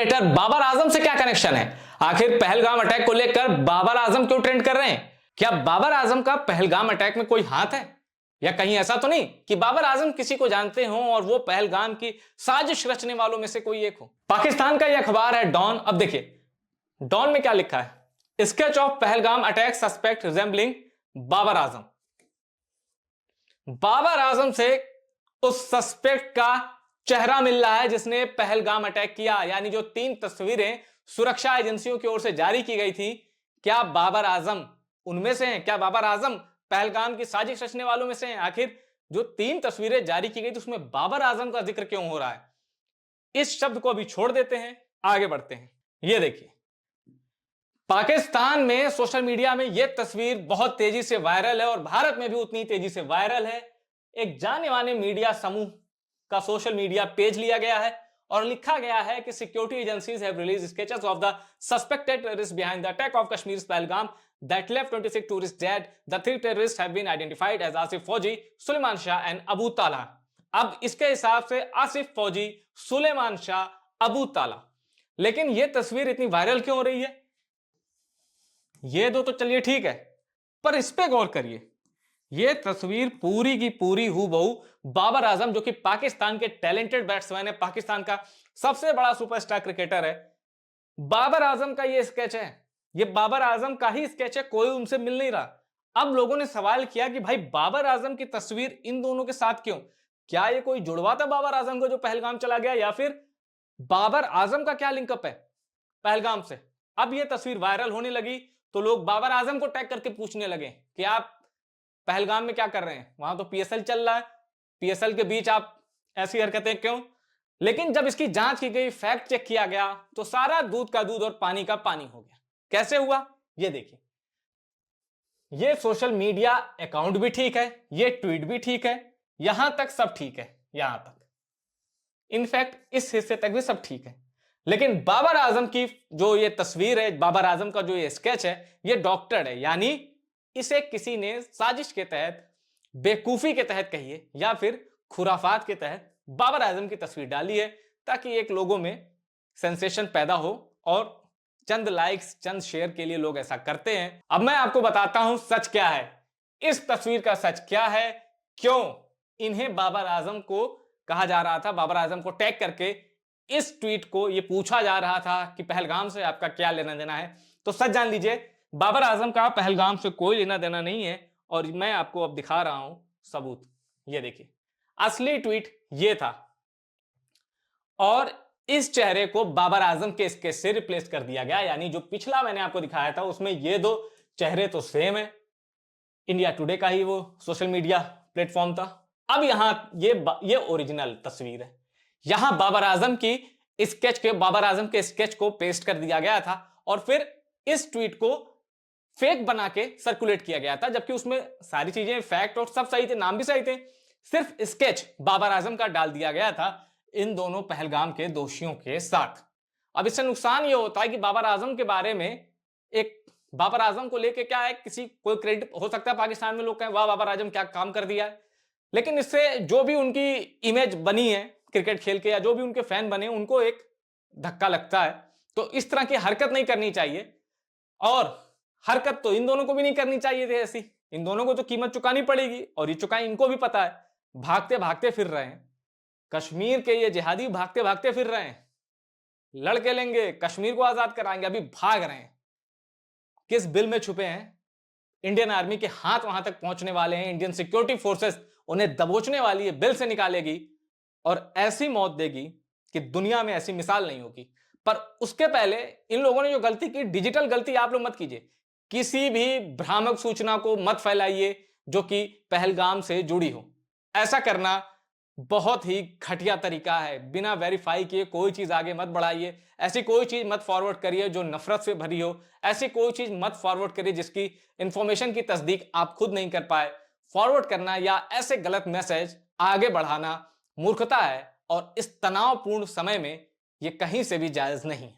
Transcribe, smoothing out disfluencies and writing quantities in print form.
Cricketer Babar Azam से क्या connection है? आखिर पहलगाम अटैक को लेकर बाबर आजम क्यों ट्रेंड कर रहे हैं? क्या बाबर आजम का पहलगाम अटैक में कोई हाथ है? या कहीं ऐसा तो नहीं कि बाबर आजम किसी को जानते हो और वो पहलगाम की साजिश रचने वालों में से कोई एक हो? पाकिस्तान का यह अखबार है डॉन। अब देखिए डॉन में क्या लिखा है, sketch of Pahalgam attack suspect resembling Babar Azam. Babar Azam से उस सस्पेक्ट का चेहरा मिल रहा है जिसने पहलगाम अटैक किया, यानी जो 3 तस्वीरें सुरक्षा एजेंसियों की ओर से जारी की गई थी, क्या बाबर आजम उनमें से हैं? क्या बाबर आजम पहलगाम की साजिश रचने वालों में से हैं? आखिर जो 3 तस्वीरें जारी की गई थी उसमें बाबर आजम का जिक्र क्यों हो रहा है? इस शब्द को अभी छोड़ देते हैं, आगे बढ़ते हैं। यह देखिए पाकिस्तान में सोशल मीडिया में यह तस्वीर बहुत तेजी से वायरल है और भारत में भी उतनी तेजी से वायरल है। एक जाने माने मीडिया समूह का सोशल मीडिया पेज लिया गया है और लिखा गया है कि security agencies have release sketches of the suspected terrorist behind the attack of Kashmir Pahalgam that left 26 tourists dead. The 3 terrorists have been identified as Asif Fauji, Suleiman Shah and Abu Talha. अब इसके हिसाब से आसिफ फौजी, सुलेमान शाह, अबू ताला। लेकिन यह तस्वीर इतनी वायरल क्यों हो रही है? ये दो तो चलिए ठीक है, पर इस पे गौर करिए। यह तस्वीर पूरी की पूरी हूबहू बाबर आजम, जो कि पाकिस्तान के टैलेंटेड बैट्समैन है, पाकिस्तान का सबसे बड़ा सुपरस्टार क्रिकेटर है, बाबर आजम का यह स्केच है। ये बाबर आजम का ही स्केच है, कोई उनसे मिल नहीं रहा। अब लोगों ने सवाल किया कि भाई बाबर आजम की तस्वीर इन दोनों के साथ क्यों? क्या ये कोई जुड़वा था बाबर आजम को जो पहलगाम चला गया, या फिर बाबर आजम का क्या लिंकअप है पहलगाम से? अब ये तस्वीर वायरल होने लगी तो लोग बाबर आजम को टैग करके पूछने लगे कि आप पहलगाम में क्या कर रहे हैं? वहां तो पीएसएल चल रहा है, पीएसएल के बीच आप ऐसी हरकतें क्यों? लेकिन जब इसकी जांच की गई, फैक्ट चेक किया गया, तो सारा दूध का दूध और पानी का पानी हो गया। कैसे हुआ ये देखिए। ये सोशल मीडिया अकाउंट भी ठीक है, ये ट्वीट भी ठीक है, यहां तक सब ठीक है, यहां तक इनफैक्ट इस हिस्से तक भी सब ठीक है। लेकिन बाबर आजम की जो ये तस्वीर है, बाबर आजम का जो ये स्केच है, ये डॉक्टर्ड है, यानी इसे किसी ने साजिश के तहत, बेवकूफी के तहत कहिए या फिर खुराफात के तहत बाबर आजम की तस्वीर डाली है ताकि एक लोगों में सेंसेशन पैदा हो और चंद लाइक्स, चंद शेयर के लिए लोग ऐसा करते हैं। अब मैं आपको बताता हूं सच क्या है, इस तस्वीर का सच क्या है, क्यों इन्हें बाबर आजम को कहा जा रहा था, बाबर आजम को टैग करके इस ट्वीट को यह पूछा जा रहा था कि पहलगाम से आपका क्या लेना देना है। तो सच जान लीजिए, बाबर आजम का पहलगाम से कोई लेना देना नहीं है और मैं आपको अब दिखा रहा हूं सबूत। ये देखिए असली ट्वीट ये था और इस चेहरे को बाबर आजम के स्केच से रिप्लेस कर दिया गया, यानी जो पिछला मैंने आपको दिखाया था उसमें ये दो चेहरे तो सेम है, इंडिया टुडे का ही वो सोशल मीडिया प्लेटफॉर्म था। अब यहां ये ओरिजिनल तस्वीर है, यहां बाबर आजम के स्केच को पेस्ट कर दिया गया था और फिर इस ट्वीट को फेक बना के सर्कुलेट किया गया था, जबकि उसमें सारी चीजें फैक्ट और सब सही थे, नाम भी सही थे, सिर्फ स्केच बाबर आजम का डाल दिया गया था इन दोनों पहलगाम के दोषियों के साथ। अब इससे नुकसान यह होता है कि बाबर आजम के बारे में, एक बाबर आजम को लेके क्या है, कोई क्रेडिट हो सकता है पाकिस्तान में, लोग कहें वाह बाबर आजम क्या काम कर दिया है, लेकिन इससे जो भी उनकी इमेज बनी है क्रिकेट खेल के, या जो भी उनके फैन बने, उनको एक धक्का लगता है। तो इस तरह की हरकत नहीं करनी चाहिए और हरकत तो इन दोनों को भी नहीं करनी चाहिए थी ऐसी। इन दोनों को तो कीमत चुकानी पड़ेगी और ये चुकाई इनको भी पता है। भागते भागते फिर रहे हैं कश्मीर के, ये जिहादी भागते भागते फिर रहे हैं, लड़के लेंगे, कश्मीर को आजाद कराएंगे, अभी भाग रहे हैं। किस बिल में छुपे हैं? इंडियन आर्मी के हाथ वहां तक पहुंचने वाले हैं, इंडियन सिक्योरिटी फोर्सेस उन्हें दबोचने वाली है, बिल से निकालेगी और ऐसी मौत देगी कि दुनिया में ऐसी मिसाल नहीं होगी। पर उसके पहले इन लोगों ने जो गलती की, डिजिटल गलती आप लोग मत कीजिए, किसी भी भ्रामक सूचना को मत फैलाइए जो कि पहलगाम से जुड़ी हो। ऐसा करना बहुत ही घटिया तरीका है, बिना वेरीफाई किए कोई चीज आगे मत बढ़ाइए, ऐसी कोई चीज मत फॉरवर्ड करिए जो नफरत से भरी हो, ऐसी कोई चीज मत फॉरवर्ड करिए जिसकी इंफॉर्मेशन की तस्दीक आप खुद नहीं कर पाए। फॉरवर्ड करना या ऐसे गलत मैसेज आगे बढ़ाना मूर्खता है और इस तनावपूर्ण समय में यह कहीं से भी जायज नहीं।